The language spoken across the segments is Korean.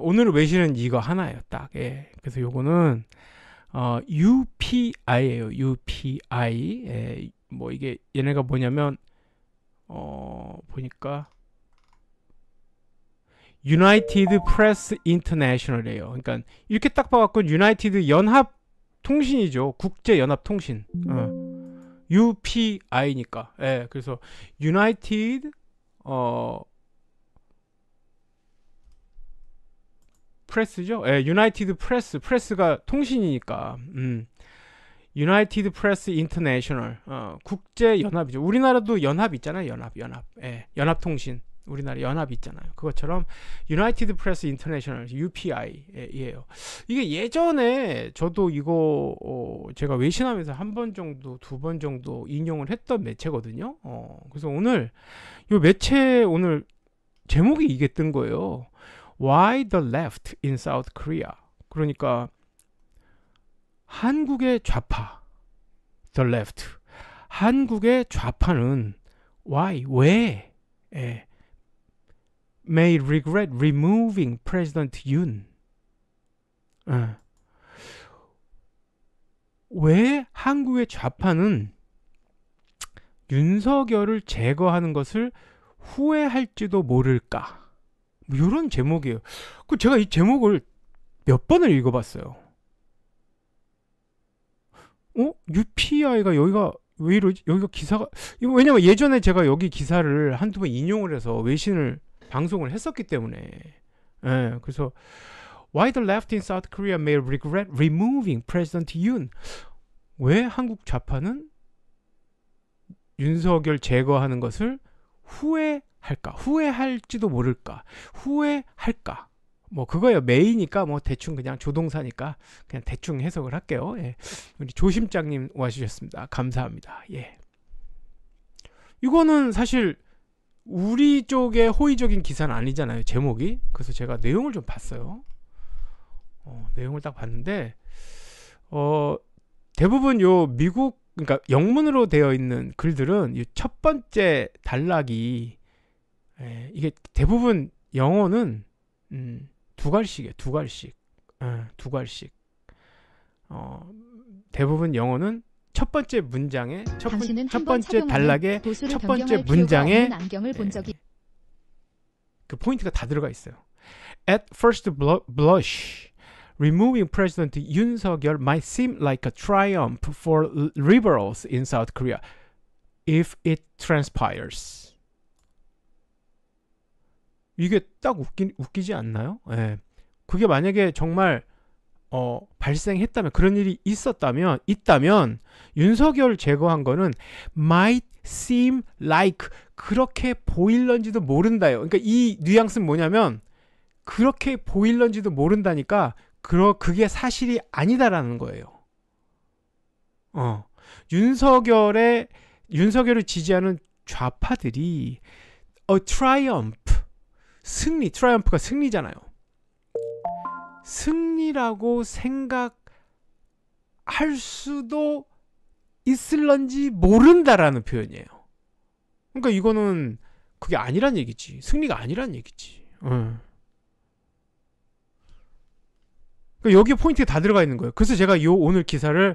오늘 외시는 이거 하나예요, 딱. 예. 그래서 요거는 UPI예요. UPI. 예. 뭐 이게 얘네가 뭐냐면 보니까 United Press International이에요. 그러니까 이렇게 딱 봐갖고 유나이티드 연합 통신이죠. 국제 연합 통신. UPI니까. 예. 그래서 United 프레스죠. 예, 유나이티드 프레스. 프레스가 통신이니까. 유나이티드 프레스 인터내셔널. 국제 연합이죠. 우리나라도 연합 있잖아요. 연합. 예. 연합 통신. 우리나라 연합 있잖아요. 그것처럼 유나이티드 프레스 인터내셔널 UPI예요. 이게 예전에 저도 이거 제가 외신하면서 한 번 정도, 두 번 정도 인용을 했던 매체거든요. 그래서 오늘 이 매체 오늘 제목이 이게 뜬 거예요. Why the left in South Korea? 그러니까 한국의 좌파, the left. 한국의 좌파는 why, 왜? 예. may regret removing President Yoon. 왜 한국의 좌파는 윤석열을 제거하는 것을 후회할지도 모를까? 뭐 이런 제목이에요. 그 제가 이 제목을 몇 번을 읽어봤어요. UPI가 여기가 왜 이러지? 여기가 기사가 왜냐면 예전에 제가 여기 기사를 한두 번 인용을 해서 외신을 방송을 했었기 때문에. 예, 그래서 Why the left in South Korea may regret removing President Yoon. 왜 한국 좌파는 윤석열 제거하는 것을 후회할까? 후회할지도 모를까? 후회할까? 뭐 그거예요. 메이니까 뭐 대충 그냥 조동사니까 그냥 대충 해석을 할게요. 예. 우리 조심장님 와주셨습니다. 감사합니다. 예. 이거는 사실 우리 쪽의 호의적인 기사는 아니잖아요. 제목이. 그래서 제가 내용을 좀 봤어요. 내용을 딱 봤는데 대부분 요 미국 그러니까 영문으로 되어 있는 글들은 이 첫 번째 단락이 이게 대부분 영어는 두 갈씩이에요. 두 갈씩. 두 갈씩. 대부분 영어는 첫 번째 문장에 첫 번째 단락에 첫 번째 문장에 그 포인트가 다 들어가 있어요. At first blush, removing President Yoon Suk-yeol might seem like a triumph for liberals in South Korea if it transpires. 이게 딱 웃기지 않나요? 예. 그게 만약에 정말 발생했다면 그런 일이 있다면 윤석열 제거한 거는 might seem like 그렇게 보일런지도 모른다요. 그러니까 이 뉘앙스는 뭐냐면 그렇게 보일런지도 모른다니까 그게 사실이 아니다라는 거예요. 윤석열을 지지하는 좌파들이 a triumph 승리, 트라이엄프가 승리잖아요. 승리라고 생각할 수도 있을런지 모른다라는 표현이에요. 그러니까 이거는 그게 아니란 얘기지. 승리가 아니란 얘기지. 그러니까 여기에 포인트가 다 들어가 있는 거예요. 그래서 제가 오늘 기사를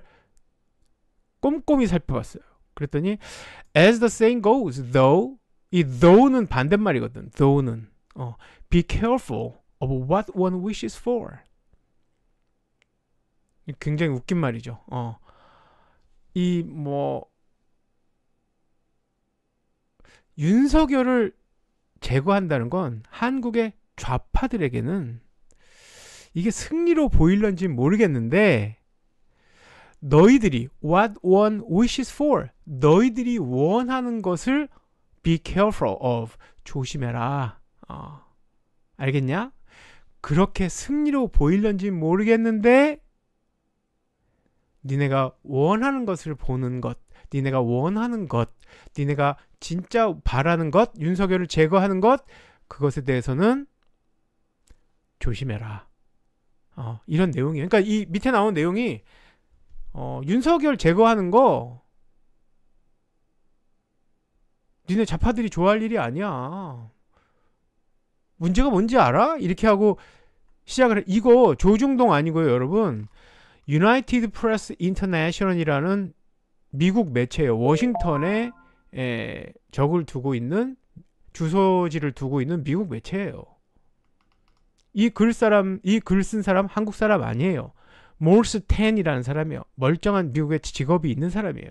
꼼꼼히 살펴봤어요. 그랬더니 as the saying goes, though 이 though는 반대말이거든. though는 be careful of what one wishes for. 굉장히 웃긴 말이죠. 이 윤석열을 제거한다는 건 한국의 좌파들에게는 이게 승리로 보일런지 모르겠는데 너희들이 what one wishes for 너희들이 원하는 것을 be careful of 조심해라. 알겠냐? 그렇게 승리로 보일런지 모르겠는데 니네가 원하는 것을 보는 것, 니네가 원하는 것, 니네가 진짜 바라는 것, 윤석열을 제거하는 것, 그것에 대해서는 조심해라. 이런 내용이에요. 그러니까 이 밑에 나온 내용이 윤석열 제거하는 거 니네 좌파들이 좋아할 일이 아니야. 문제가 뭔지 알아? 이렇게 하고 시작을 해. 이거 조중동 아니고요, 여러분. 유나이티드 프레스 인터내셔널이라는 미국 매체예요. 워싱턴에 적을 두고 있는 주소지를 두고 있는 미국 매체예요. 이 글 쓴 사람 한국 사람 아니에요. 몰스 텐이라는 사람이에요. 멀쩡한 미국의 직업이 있는 사람이에요.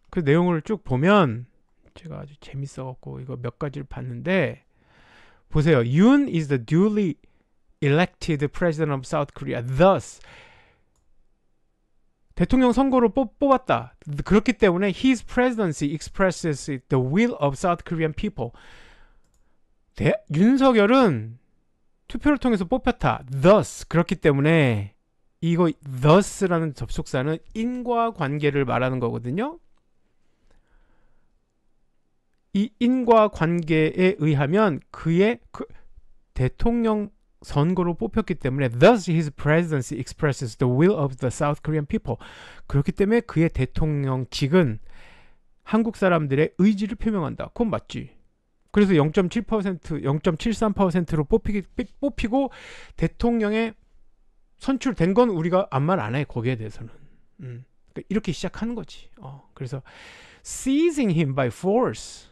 그 내용을 쭉 보면 제가 아주 재밌어갖고 이거 몇 가지를 봤는데 보세요. Yoon is the duly elected president of South Korea. Thus 대통령 선거로 뽑았다. 그렇기 때문에 his presidency expresses the will of South Korean people. 윤석열은 투표를 통해서 뽑혔다. Thus 그렇기 때문에 이거 thus라는 접속사는 인과관계를 말하는 거거든요. 이 인과관계에 의하면 그의 대통령 선거로 뽑혔기 때문에 thus his presidency expresses the will of the South Korean people. 그렇기 때문에 그의 대통령직은 한국 사람들의 의지를 표명한다. 그건 맞지. 그래서 0.7%, 0.73%로 뽑히고 대통령에 선출된 건 우리가 아무 말 안 해. 거기에 대해서는. 그러니까 이렇게 시작하는 거지. 그래서 seizing him by force,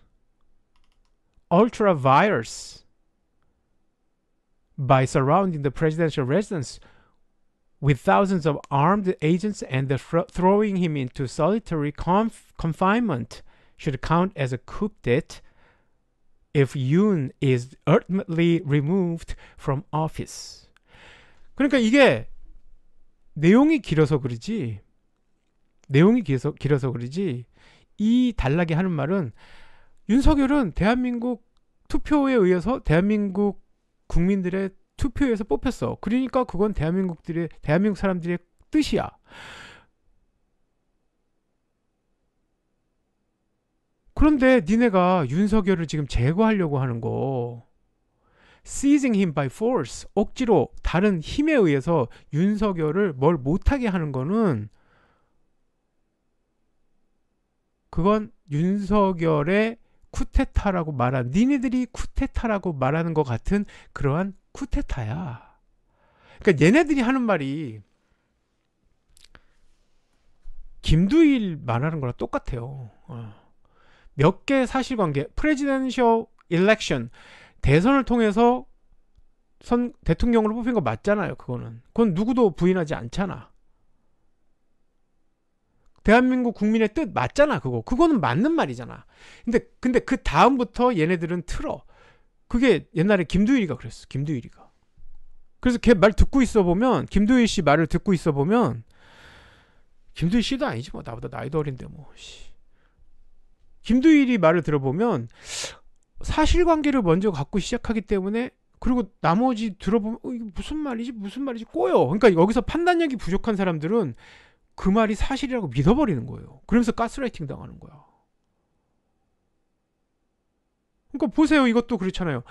ultra vires, by surrounding the presidential residence with thousands of armed agents and throwing him into solitary confinement should count as a coup d'etat if Yoon is ultimately removed from office. 그러니까 이게 내용이 길어서 그러지 이 단락이 하는 말은 윤석열은 대한민국 투표에 의해서 대한민국 국민들의 투표에서 뽑혔어. 그러니까 그건 대한민국 사람들의 뜻이야. 그런데 니네가 윤석열을 지금 제거하려고 하는 거 seizing him by force 억지로 다른 힘에 의해서 윤석열을 뭘 못하게 하는 거는 그건 윤석열의 쿠데타라고 말한 니네들이 쿠데타라고 말하는 것 같은 그러한 쿠데타야. 그러니까 얘네들이 하는 말이 김두일 말하는 거랑 똑같아요. 몇 개 사실관계 프레지던셜 일렉션 대선을 통해서 대통령으로 뽑힌 거 맞잖아요. 그건 누구도 부인하지 않잖아. 대한민국 국민의 뜻 맞잖아. 그거는 맞는 말이잖아. 근데 그 다음부터 얘네들은 틀어. 그게 옛날에 김두일이가 그랬어. 김두일이가. 그래서 걔 말 듣고 있어 보면 김두일 씨 말을 듣고 있어 보면 김두일 씨도 아니지 뭐 나보다 나이도 어린데 뭐. 김두일이 말을 들어보면 사실관계를 먼저 갖고 시작하기 때문에 그리고 나머지 들어보면 이게 무슨 말이지 꼬여. 그러니까 여기서 판단력이 부족한 사람들은 그 말이 사실이라고 믿어버리는 거예요. 그러면서 가스라이팅 당하는 거야. 그러니까 보세요. 이것도 그렇잖아요.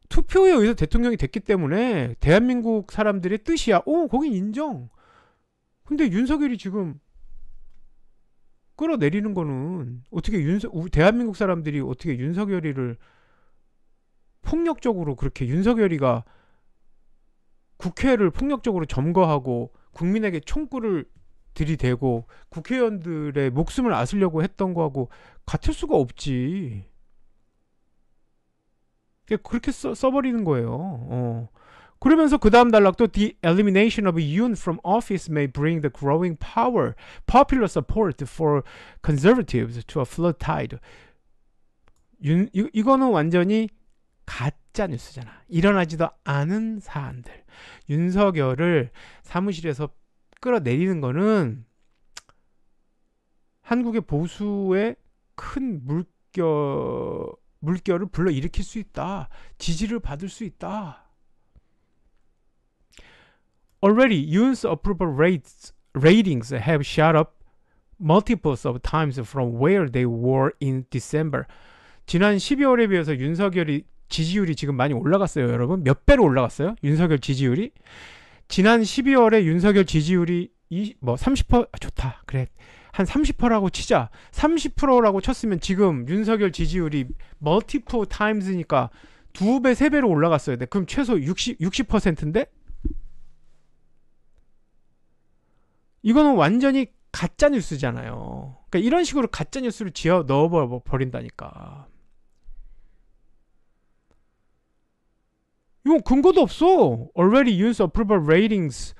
투표에 의해서 대통령이 됐기 때문에 대한민국 사람들의 뜻이야. 거긴 인정. 근데 윤석열이 지금 끌어내리는 거는 어떻게 대한민국 사람들이 어떻게 윤석열이를 폭력적으로 그렇게 윤석열이가 국회를 폭력적으로 점거하고 국민에게 총구를 들이대고 국회의원들의 목숨을 앗으려고 했던 거하고 같을 수가 없지. 그렇게 써버리는 거예요. 그러면서 그 다음 단락도 The elimination of Yoon from office may bring the growing popular support for conservatives to a flood tide. 이거는 완전히 가짜 뉴스잖아. 일어나지도 않은 사안들. 윤석열을 사무실에서 끌어내리는 거는 한국의 보수의 큰 물결을 불러일으킬 수 있다. 지지를 받을 수 있다. Already, Yoon's approval ratings have shot up multiples of times from where they were in December. 지난 12월에 비해서 윤석열이 지지율이 지금 많이 올라갔어요, 여러분. 몇 배로 올라갔어요? 윤석열 지지율이. 지난 12월에 윤석열 지지율이 30%, 좋다. 그래. 한 30%라고 치자. 30%라고 쳤으면 지금 윤석열 지지율이 multiple times니까 2배, 3배로 올라갔어야 돼. 그럼 최소 60%인데? 이거는 완전히 가짜 뉴스잖아요. 그러니까 이런 식으로 가짜 뉴스를 지어 넣어 버린다니까. 이건 근거도 없어. Already used approval ratings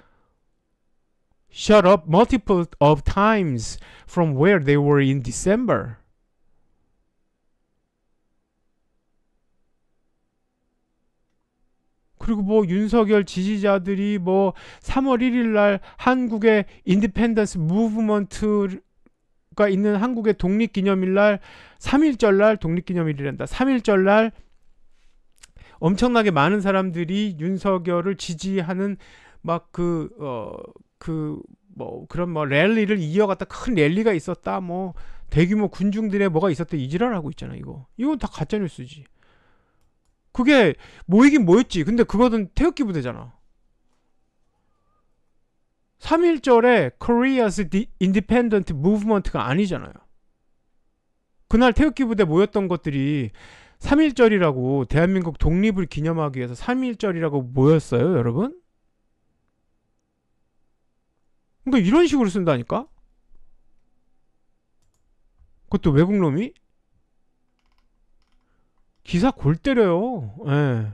shot up multiple of times from where they were in December. 그리고 뭐 윤석열 지지자들이 뭐 3월 1일 날 한국의 인디펜던스 무브먼트가 있는 한국의 독립기념일 날 3.1절 날 독립기념일이란다. 3.1절 날 엄청나게 많은 사람들이 윤석열을 지지하는 막 뭐 그런 뭐 랠리를 이어갔다 큰 랠리가 있었다 뭐 대규모 군중들의 뭐가 있었다 이 지랄하고 있잖아. 이건 다 가짜 뉴스지. 그게 뭐이긴 뭐였지. 근데 그거는 태극기 부대잖아. 3.1절에 Korea's Independent Movement가 아니잖아요. 그날 태극기 부대 모였던 것들이 3.1절이라고 대한민국 독립을 기념하기 위해서 3.1절이라고 모였어요, 여러분? 그러니까 이런 식으로 쓴다니까? 그것도 외국놈이? 기사 골 때려요. 예.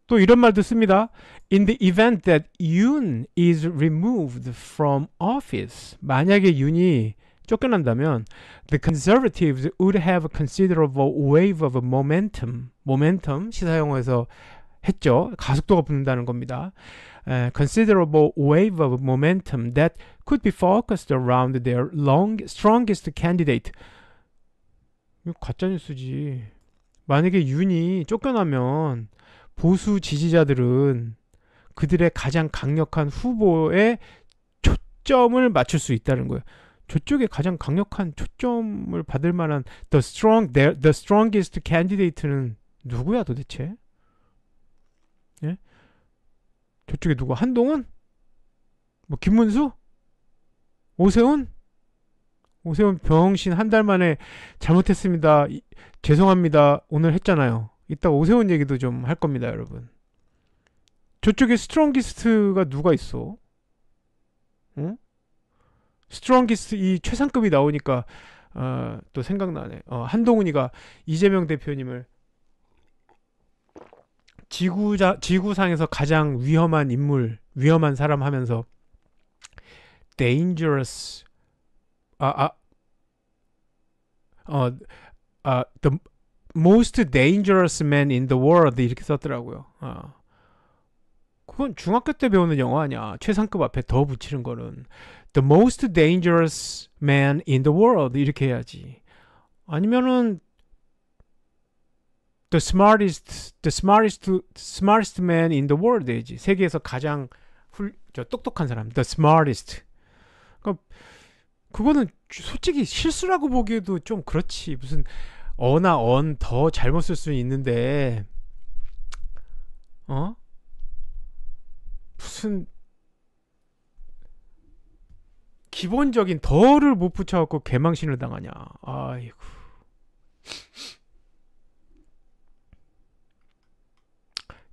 또 이런 말도 씁니다. In the event that Yoon is removed from office. 만약에 윤이 쫓겨난다면 the conservatives would have a considerable wave of momentum. momentum 시사용어에서 했죠. 가속도가 붙는다는 겁니다. Considerable wave of momentum that could be focused around their strongest candidate. 이거 가짜뉴스지. 만약에 윤이 쫓겨나면 보수 지지자들은 그들의 가장 강력한 후보에 초점을 맞출 수 있다는 거예요. 저쪽에 가장 강력한 초점을 받을 만한 the strongest candidate는 누구야 도대체? 예? 저쪽에 누구? 한동훈? 뭐 김문수? 오세훈? 오세훈 병신 한 달 만에 잘못했습니다. 죄송합니다. 오늘 했잖아요. 이따 오세훈 얘기도 좀 할 겁니다, 여러분. 저쪽에 스트롱기스트가 누가 있어? 응? 스트롱기스트 이 최상급이 나오니까 또 생각나네. 한동훈이가 이재명 대표님을 지구상에서 가장 위험한 인물, 위험한 사람 하면서 dangerous the most dangerous man in the world 이렇게 썼더라고요. 그건 중학교 때 배우는 영어 아니야. 최상급 앞에 더 붙이는 거는 the most dangerous man in the world 이렇게 해야지. 아니면은 the smartest man in the world 해야지. 세계에서 가장 똑똑한 사람, the smartest. 그러니까 그거는 솔직히 실수라고 보기에도 좀 그렇지. 무슨 어나 더 잘못 쓸 수는 있는데 무슨 기본적인 더를 못 붙여갖고 개망신을 당하냐. 아이고.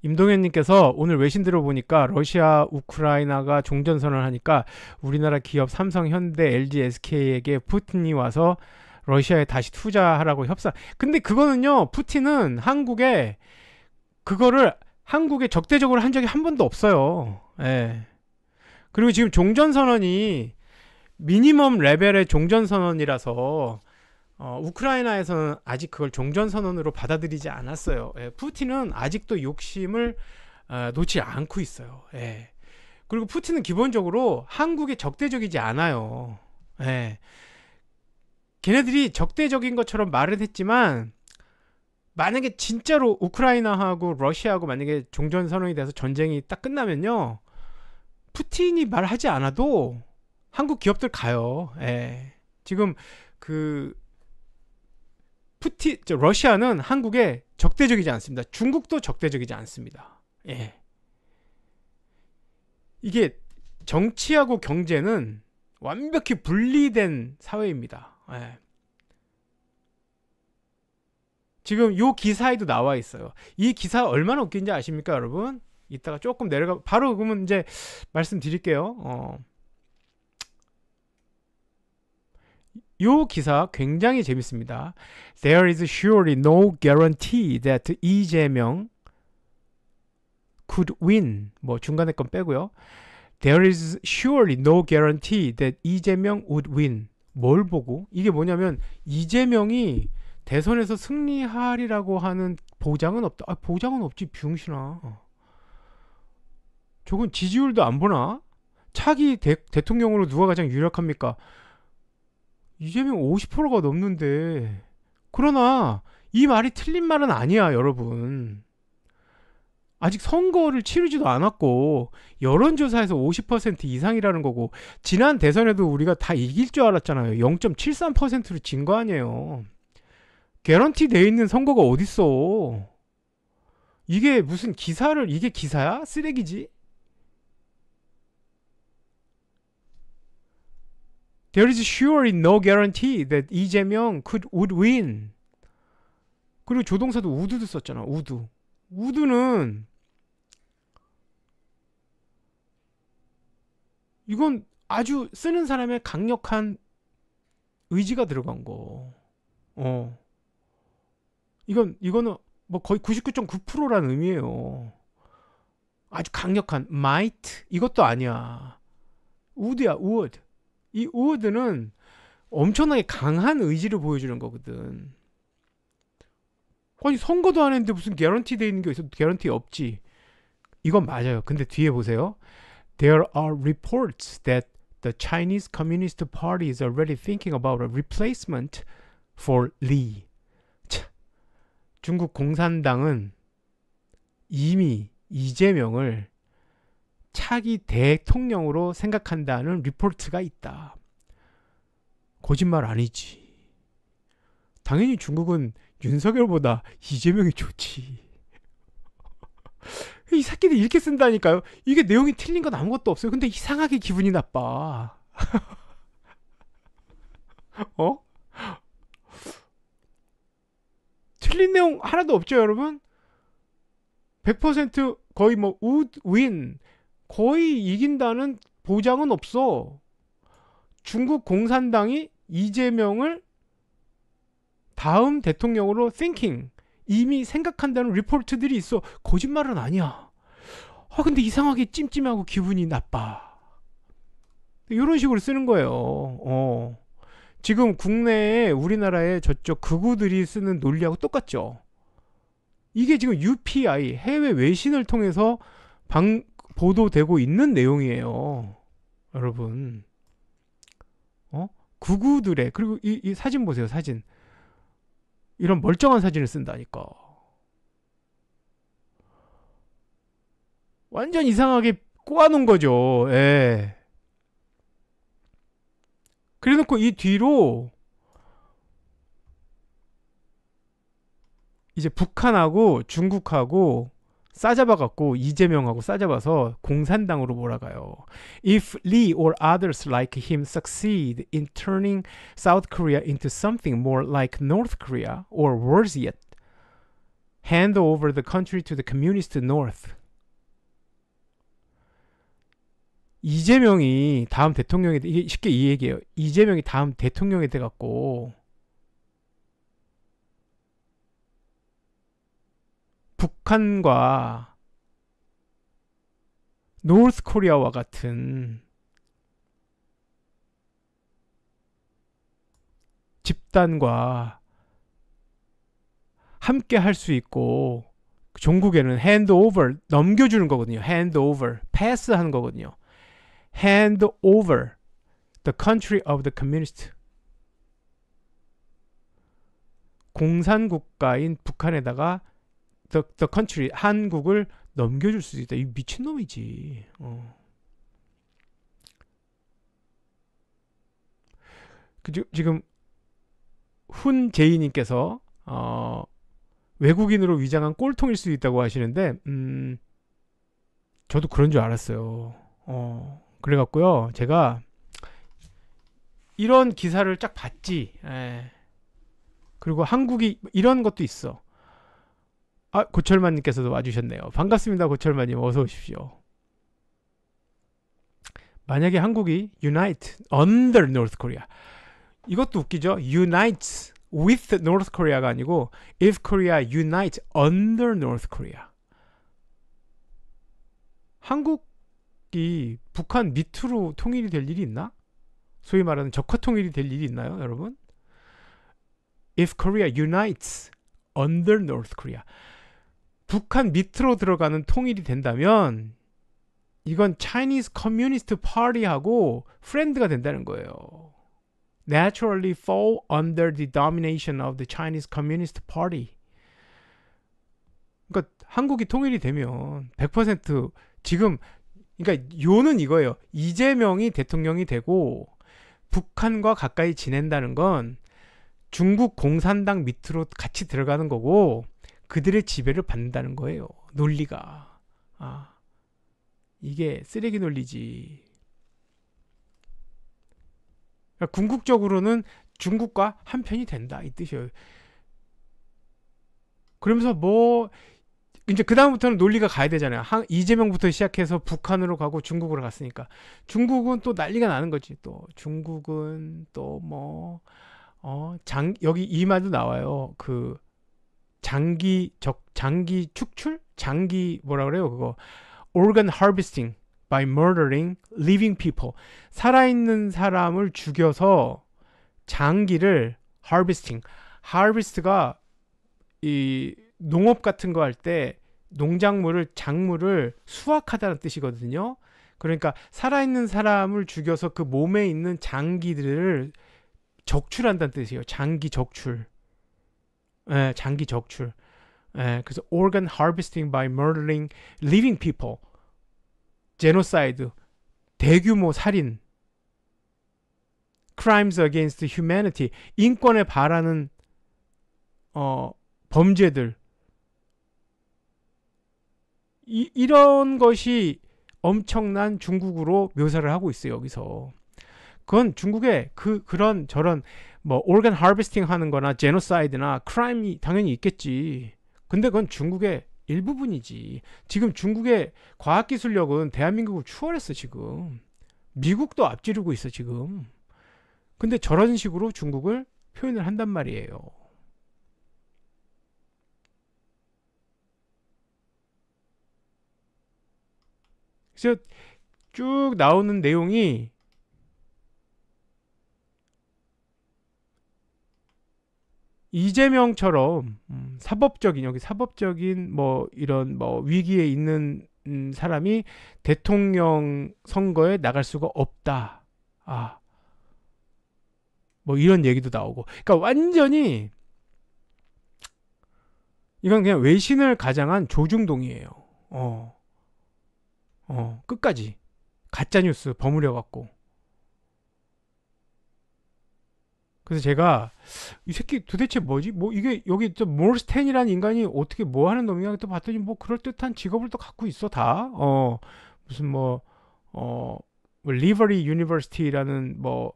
임동현님께서 오늘 외신 들어보니까 러시아 우크라이나가 종전선언을 하니까 우리나라 기업 삼성, 현대, LG, SK에게 푸틴이 와서 러시아에 다시 투자하라고 협상. 근데 그거는요, 푸틴은 그거를 한국에 적대적으로 한 적이 한 번도 없어요. 예. 그리고 지금 종전선언이 미니멈 레벨의 종전선언이라서 우크라이나에서는 아직 그걸 종전선언으로 받아들이지 않았어요. 예. 푸틴은 아직도 욕심을 놓지 않고 있어요. 예. 그리고 푸틴은 기본적으로 한국에 적대적이지 않아요. 예. 걔네들이 적대적인 것처럼 말은 했지만 만약에 진짜로 우크라이나하고 러시아하고 만약에 종전선언이 돼서 전쟁이 딱 끝나면요, 푸틴이 말하지 않아도 한국 기업들 가요. 예. 지금 그 러시아는 한국에 적대적이지 않습니다. 중국도 적대적이지 않습니다. 예. 이게 정치하고 경제는 완벽히 분리된 사회입니다. 예. 지금 요 기사에도 나와 있어요. 이 기사 얼마나 웃긴지 아십니까, 여러분? 이따가 조금 내려가 바로 그러면 이제 말씀드릴게요. 요 기사 굉장히 재밌습니다. There is surely no guarantee that 이재명 could win. 뭐 중간에 건 빼고요. There is surely no guarantee that 이재명 would win. 뭘 보고? 이게 뭐냐면 이재명이 대선에서 승리하리라고 하는 보장은 없다. 아, 보장은 없지, 병신아. 저건 지지율도 안 보나? 차기 대통령으로 누가 가장 유력합니까? 이재명 50%가 넘는데. 그러나 이 말이 틀린 말은 아니야, 여러분. 아직 선거를 치르지도 않았고 여론조사에서 50% 이상이라는 거고, 지난 대선에도 우리가 다 이길 줄 알았잖아요. 0.73%로 진 거 아니에요. 개런티 돼 있는 선거가 어딨어. 이게 무슨 기사를, 이게 기사야? 쓰레기지? There is surely no guarantee that 이재명 would win. 그리고 조동사도 우드도 썼잖아. 우드는 이건 아주 쓰는 사람의 강력한 의지가 들어간 거. 이거는 뭐 거의 99.9%라는 의미예요. 아주 강력한 might. 이것도 아니야. wood야, wood. 이 woo드는 엄청나게 강한 의지를 보여주는 거거든. 아니 선거도 안 했는데 무슨 개런티 돼 있는 게 있어도 개런티 없지. 이건 맞아요. 근데 뒤에 보세요. There are reports that the Chinese Communist Party is already thinking about a replacement for Lee. 차, 중국 공산당은 이미 이재명을 차기 대통령으로 생각한다는 리포트가 있다. 거짓말 아니지. 당연히 중국은 윤석열보다 이재명이 좋지. 이 새끼들 이렇게 쓴다니까요. 이게 내용이 틀린 건 아무것도 없어요. 근데 이상하게 기분이 나빠. 틀린 내용 하나도 없죠, 여러분? 100% 거의 뭐 would win, 거의 이긴다는 보장은 없어. 중국 공산당이 이재명을 다음 대통령으로 thinking, 이미 생각한다는 리포트들이 있어. 거짓말은 아니야. 근데 이상하게 찜찜하고 기분이 나빠. 이런 식으로 쓰는 거예요. 지금 국내에 우리나라의 저쪽 극우들이 쓰는 논리하고 똑같죠. 이게 지금 UPI, 해외 외신을 통해서 보도되고 있는 내용이에요, 여러분. 극우들의, 그리고 이 사진 보세요, 사진. 이런 멀쩡한 사진을 쓴다니까. 완전 이상하게 꼬아놓은 거죠. 예. 그래놓고 이 뒤로 이제 북한하고 중국하고 싸잡아갖고 이재명하고 싸잡아서 공산당으로 몰아가요. If Lee or others like him succeed in turning South Korea into something more like North Korea, or worse yet, hand over the country to the communist North. 이재명이 다음 대통령이, 이게 쉽게 이 얘기예요. 이재명이 다음 대통령이 돼갖고 북한과 노스 코리아와 같은 집단과 함께 할 수 있고, 종국에는 hand over, 넘겨주는 거거든요. hand over, pass 하는 거거든요. hand over the country of the communist. 공산국가인 북한에다가 the country, 한국을 넘겨줄 수 있다. 이 미친놈이지. 지금 훈제이님께서 외국인으로 위장한 꼴통일 수 있다고 하시는데 저도 그런 줄 알았어요. 그래갖고요 제가 이런 기사를 쫙 봤지. 그리고 한국이 이런 것도 있어. 고철만님께서도 와주셨네요. 반갑습니다. 고철만님 어서 오십시오. 만약에 한국이 unite under North Korea, 이것도 웃기죠. unites with North Korea가 아니고 if Korea unite under North Korea. 한국이 북한 밑으로 통일이 될 일이 있나? 소위 말하는 적화 통일이 될 일이 있나요, 여러분? If Korea unites under North Korea. 북한 밑으로 들어가는 통일이 된다면 이건 Chinese Communist Party하고 프렌드가 된다는 거예요. Naturally fall under the domination of the Chinese Communist Party. 그러니까 한국이 통일이 되면 100% 지금 그러니까 요는 이거예요. 이재명이 대통령이 되고 북한과 가까이 지낸다는 건 중국 공산당 밑으로 같이 들어가는 거고 그들의 지배를 받는다는 거예요. 논리가. 이게 쓰레기 논리지. 그러니까 궁극적으로는 중국과 한편이 된다 이 뜻이에요. 그러면서 뭐 이제 그 다음부터는 논리가 가야 되잖아요. 이재명부터 시작해서 북한으로 가고 중국으로 갔으니까 중국은 또 난리가 나는 거지. 또 중국은 또 뭐 여기 이 말도 나와요. 그 장기 축출? 장기 뭐라 그래요? 그거 organ harvesting by murdering living people. 살아있는 사람을 죽여서 장기를 harvest가 이 농업 같은 거 할 때 작물을 수확하다는 뜻이거든요. 그러니까 살아있는 사람을 죽여서 그 몸에 있는 장기들을 적출한다는 뜻이에요. 장기 적출. 장기 적출. 그래서 organ harvesting by murdering living people. 제노사이드. 대규모 살인. crimes against humanity. 인권에 반하는 범죄들. 이런 것이 엄청난 중국으로 묘사를 하고 있어요. 여기서. 그건 중국에 그런 저런 뭐 organ harvesting 하는 거나 제노사이드나 크라임이 당연히 있겠지. 근데 그건 중국의 일부분이지. 지금 중국의 과학기술력은 대한민국을 추월했어 지금. 미국도 앞지르고 있어 지금. 근데 저런 식으로 중국을 표현을 한단 말이에요. 그래서 쭉 나오는 내용이 이재명처럼 사법적인 뭐 이런 뭐 위기에 있는 사람이 대통령 선거에 나갈 수가 없다. 뭐 이런 얘기도 나오고. 그러니까 완전히 이건 그냥 외신을 가장한 조중동이에요. 끝까지 가짜뉴스 버무려 갖고. 그래서 제가 이 새끼 도대체 뭐지? 뭐 이게 여기 또 몰스텐이라는 인간이 어떻게 뭐 하는 놈이야? 또 봤더니 뭐 그럴듯한 직업을 또 갖고 있어 다. 무슨 리버리 유니버시티라는 뭐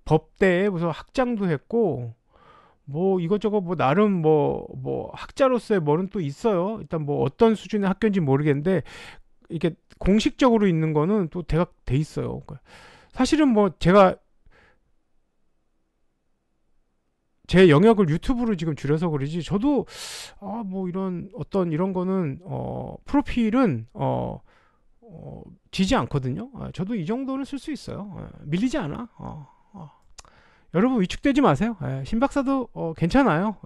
법대에 무슨 학장도 했고 뭐 이것저것 뭐 나름 뭐 학자로서의 뭐는 또 있어요. 일단 뭐 어떤 수준의 학교인지 모르겠는데 이게 공식적으로 있는 거는 또 돼 있어요. 사실은 뭐 제가 제 영역을 유튜브로 지금 줄여서 그러지 저도 뭐 이런 어떤 이런 거는 프로필은 지지 않거든요. 저도 이 정도는 쓸 수 있어요. 밀리지 않아. 여러분 위축되지 마세요. 신 박사도 괜찮아요.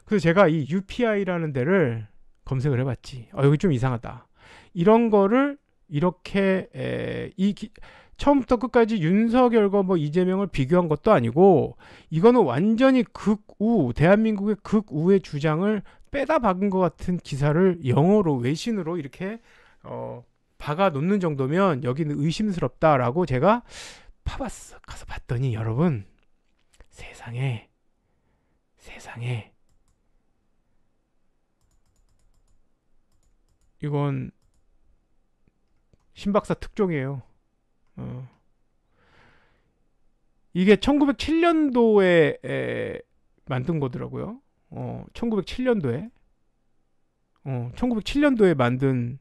그래서 제가 이 UPI라는 데를 검색을 해봤지. 여기 좀 이상하다. 이런 거를 이렇게 처음부터 끝까지 윤석열과 뭐 이재명을 비교한 것도 아니고 이거는 완전히 대한민국의 극우의 주장을 빼다 박은 것 같은 기사를 영어로 외신으로 이렇게 박아 놓는 정도면 여기는 의심스럽다라고 제가 파봤어. 가서 봤더니 여러분, 세상에 이건 신박사 특종이에요. 이게 1907년도에 만든 거더라고요. 1907년도에 1907년도에 만든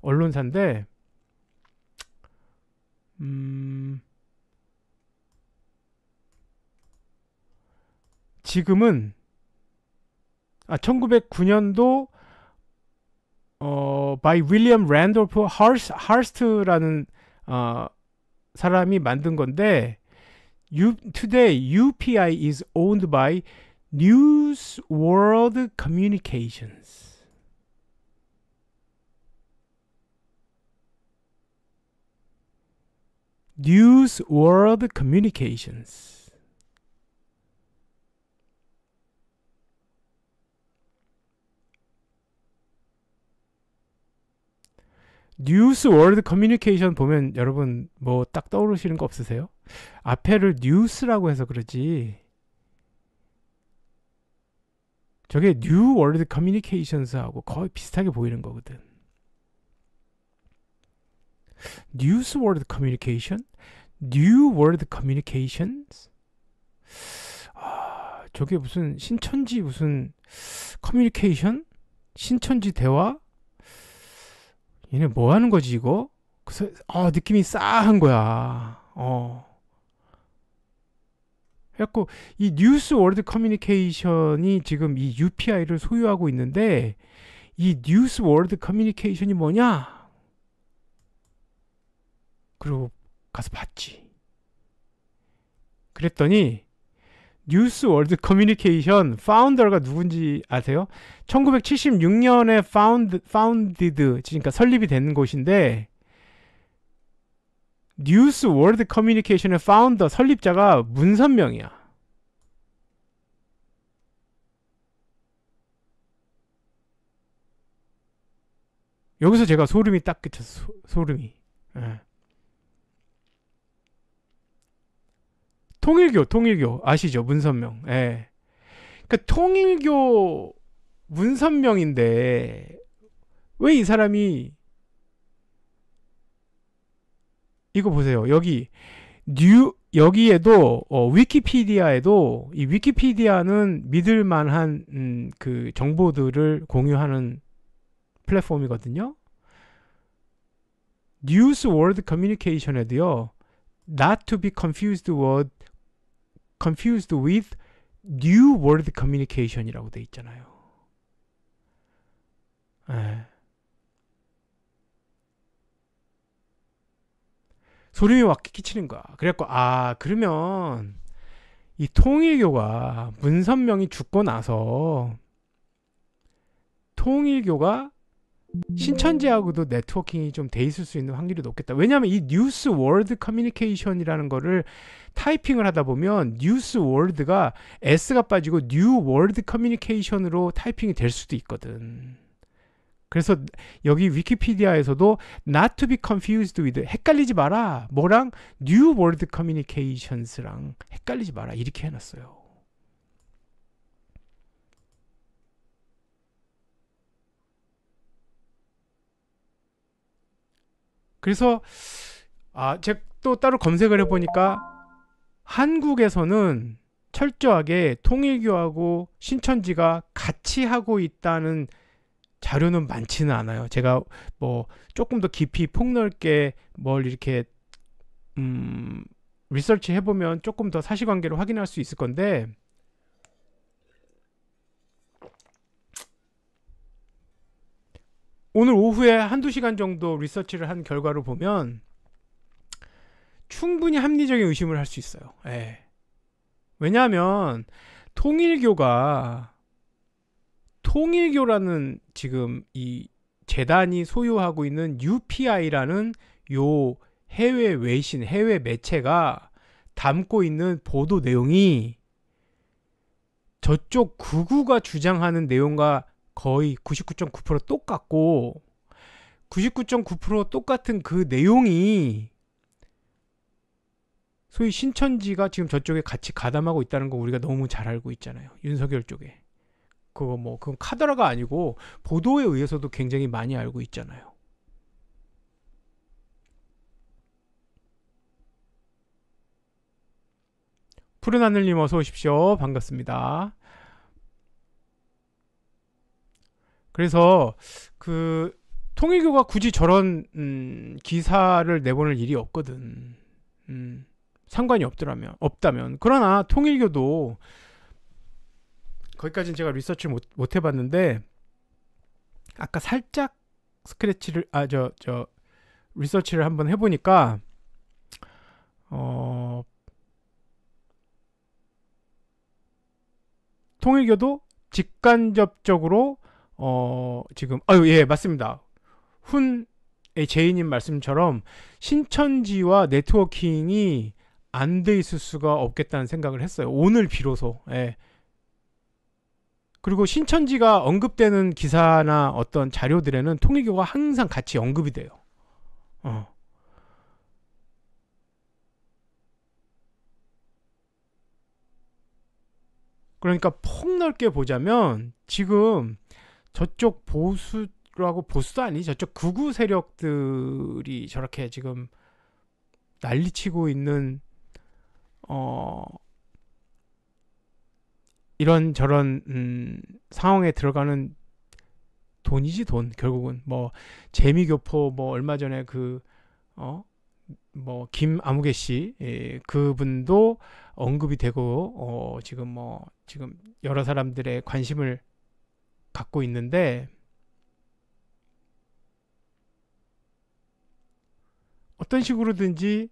언론사인데 지금은 1909년도 by William Randolph Hearst라는 사람이 만든 건데 today UPI is owned by News World Communications. News World Communications. 뉴스 월드 커뮤니케이션 보면 여러분 뭐 딱 떠오르시는 거 없으세요? 앞에를 뉴스라고 해서 그러지 저게 뉴 월드 커뮤니케이션스하고 거의 비슷하게 보이는 거거든. 뉴스 월드 커뮤니케이션? 뉴 월드 커뮤니케이션스? 저게 무슨 신천지 무슨 커뮤니케이션? 신천지 대화? 얘네 뭐 하는 거지 이거? 그래서 느낌이 싸한 거야. 그래갖고 이 뉴스 월드 커뮤니케이션이 지금 이 UPI를 소유하고 있는데 이 뉴스 월드 커뮤니케이션이 뭐냐? 그리고 가서 봤지. 그랬더니 뉴스 월드 커뮤니케이션 파운더가 누군지 아세요? 1976년에 founded, 그러니까 설립이 된 곳인데 뉴스 월드 커뮤니케이션의 파운더 설립자가 문선명이야. 여기서 제가 소름이 딱 끼쳤어. 소름이. 예. 통일교 아시죠? 문선명. 예. 그러니까 통일교 문선명인데 왜 이 사람이 이거 보세요. 여기에도 위키피디아에도 이 위키피디아는 믿을 만한 그 정보들을 공유하는 플랫폼이거든요. 뉴스 월드 커뮤니케이션에도요. Not to be confused with New World Communication이라고 돼 있잖아요. 소름이 확 끼치는 거야. 그래갖고 그러면 이 통일교가 문선명이 죽고 나서 통일교가 신천지하고도 네트워킹이 좀 돼 있을 수 있는 확률이 높겠다. 왜냐하면 이 뉴스 월드 커뮤니케이션이라는 거를 타이핑을 하다 보면 뉴스 월드가 S가 빠지고 뉴 월드 커뮤니케이션으로 타이핑이 될 수도 있거든. 그래서 여기 위키피디아에서도 not to be confused with 헷갈리지 마라. 뭐랑 new world communications랑 헷갈리지 마라. 이렇게 해놨어요. 그래서 제가 또 따로 검색을 해보니까 한국에서는 철저하게 통일교하고 신천지가 같이 하고 있다는 자료는 많지는 않아요. 제가 뭐 조금 더 깊이 폭넓게 뭘 이렇게 리서치 해보면 조금 더 사실관계를 확인할 수 있을 건데 오늘 오후에 한두 시간 정도 리서치를 한 결과를 보면 충분히 합리적인 의심을 할 수 있어요. 예. 왜냐하면 통일교라는 지금 이 재단이 소유하고 있는 UPI라는 요 해외 외신, 해외 매체가 담고 있는 보도 내용이 저쪽 극우가 주장하는 내용과 거의 99.9% 똑같고 99.9% 똑같은 그 내용이 소위 신천지가 지금 저쪽에 같이 가담하고 있다는 거 우리가 너무 잘 알고 있잖아요. 윤석열 쪽에. 그거 뭐 그건 카더라가 아니고 보도에 의해서도 굉장히 많이 알고 있잖아요. 푸른 하늘님 어서 오십시오. 반갑습니다. 그래서 그 통일교가 굳이 저런 기사를 내보낼 일이 없거든. 상관이 없다면. 그러나 통일교도 거기까지는 제가 리서치를 못 해봤는데 아까 살짝 스크래치를 리서치를 한번 해보니까 통일교도 직간접적으로 지금 예 맞습니다. 제이님 말씀처럼 신천지와 네트워킹이 안 돼 있을 수가 없겠다는 생각을 했어요. 오늘 비로소. 예. 그리고 신천지가 언급되는 기사나 어떤 자료들에는 통일교가 항상 같이 언급이 돼요. 그러니까 폭넓게 보자면 지금 저쪽 보수라고 보수도 아니 저쪽 극우 세력들이 저렇게 지금 난리치고 있는 이런 상황에 들어가는 돈이지 돈. 결국은 뭐 재미교포 뭐 얼마 전에 뭐 김아무개 씨 그분도 언급이 되고 지금 여러 사람들의 관심을 갖고 있는데 어떤 식으로든지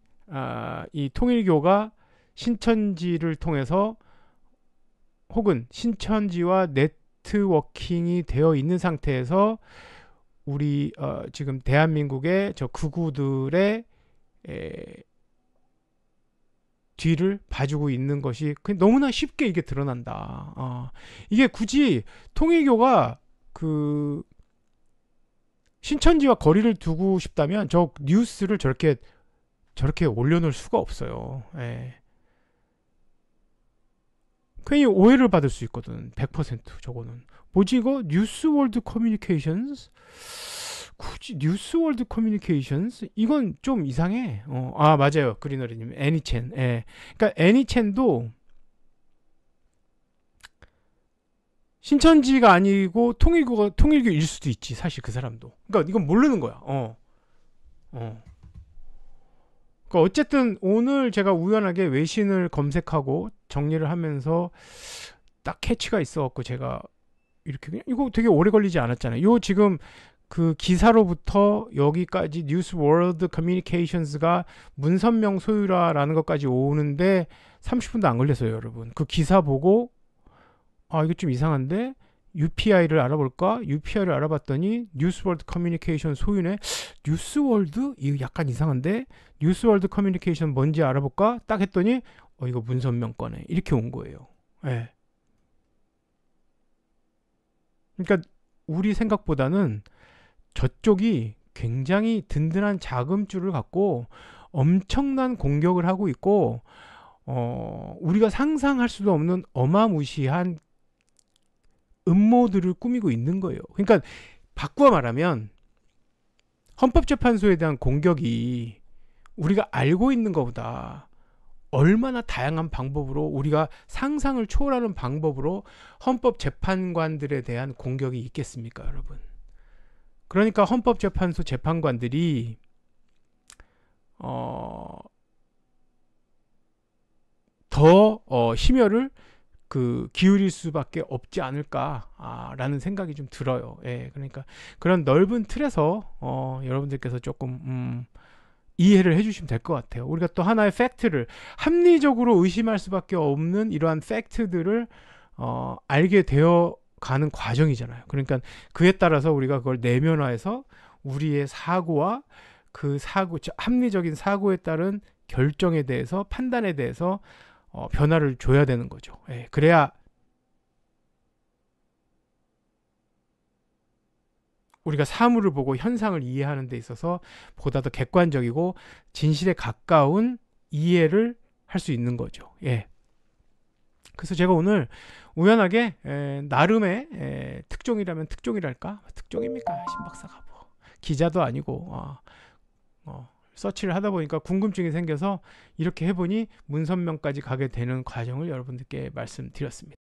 이 통일교가 신천지를 통해서 혹은 신천지와 네트워킹이 되어 있는 상태에서 우리 지금 대한민국의 저 극우들의 뒤를 봐주고 있는 것이 너무나 쉽게 이게 드러난다. 이게 굳이 통일교가 그 신천지와 거리를 두고 싶다면 저 뉴스를 저렇게 올려놓을 수가 없어요. 예. 괜히 오해를 받을 수 있거든. 100% 저거는. 뭐지 이거? 뉴스월드 커뮤니케이션스? 굳이 뉴스월드 커뮤니케이션스? 이건 좀 이상해. 맞아요. 그리너리님. 애니첸. 예. 그러니까 애니첸도 신천지가 아니고 통일교일 수도 있지. 사실 그 사람도. 그러니까 이건 모르는 거야. 그러니까 어쨌든 오늘 제가 우연하게 외신을 검색하고 정리를 하면서 딱 캐치가 있어갖고 제가 이렇게 그냥 이거 되게 오래 걸리지 않았잖아요. 요 지금 그 기사로부터 여기까지 뉴스 월드 커뮤니케이션스가 문선명 소유라라는 것까지 오는데 30분도 안 걸렸어요, 여러분. 그 기사 보고 이거 좀 이상한데 UPI를 알아볼까? UPI를 알아봤더니 뉴스월드 커뮤니케이션 소유네. 뉴스월드? 이거 약간 이상한데 뉴스월드 커뮤니케이션 뭔지 알아볼까? 딱 했더니 이거 문선명 거네. 이렇게 온 거예요. 예. 그러니까 우리 생각보다는 저쪽이 굉장히 든든한 자금줄을 갖고 엄청난 공격을 하고 있고 우리가 상상할 수도 없는 어마무시한 음모들을 꾸미고 있는 거예요. 그러니까 바꾸어 말하면 헌법재판소에 대한 공격이 우리가 알고 있는 것보다 얼마나 다양한 방법으로 우리가 상상을 초월하는 방법으로 헌법재판관들에 대한 공격이 있겠습니까, 여러분? 그러니까 헌법재판소 재판관들이 더 심혈을 기울일 수밖에 없지 않을까라는 생각이 좀 들어요. 예, 그러니까 그런 넓은 틀에서 여러분들께서 조금 이해를 해주시면 될 것 같아요. 우리가 또 하나의 팩트를 합리적으로 의심할 수밖에 없는 이러한 팩트들을 알게 되어 가는 과정이잖아요. 그러니까 그에 따라서 우리가 그걸 내면화해서 우리의 사고와 그 사고, 합리적인 사고에 따른 결정에 대해서 판단에 대해서 변화를 줘야 되는 거죠. 예, 그래야 우리가 사물을 보고 현상을 이해하는 데 있어서 보다 더 객관적이고 진실에 가까운 이해를 할 수 있는 거죠. 예. 그래서 제가 오늘 우연하게 나름의 특종이라면 특종이랄까? 특종입니까? 신박사가 뭐 기자도 아니고 서치를 하다 보니까 궁금증이 생겨서 이렇게 해보니 문선명까지 가게 되는 과정을 여러분들께 말씀드렸습니다.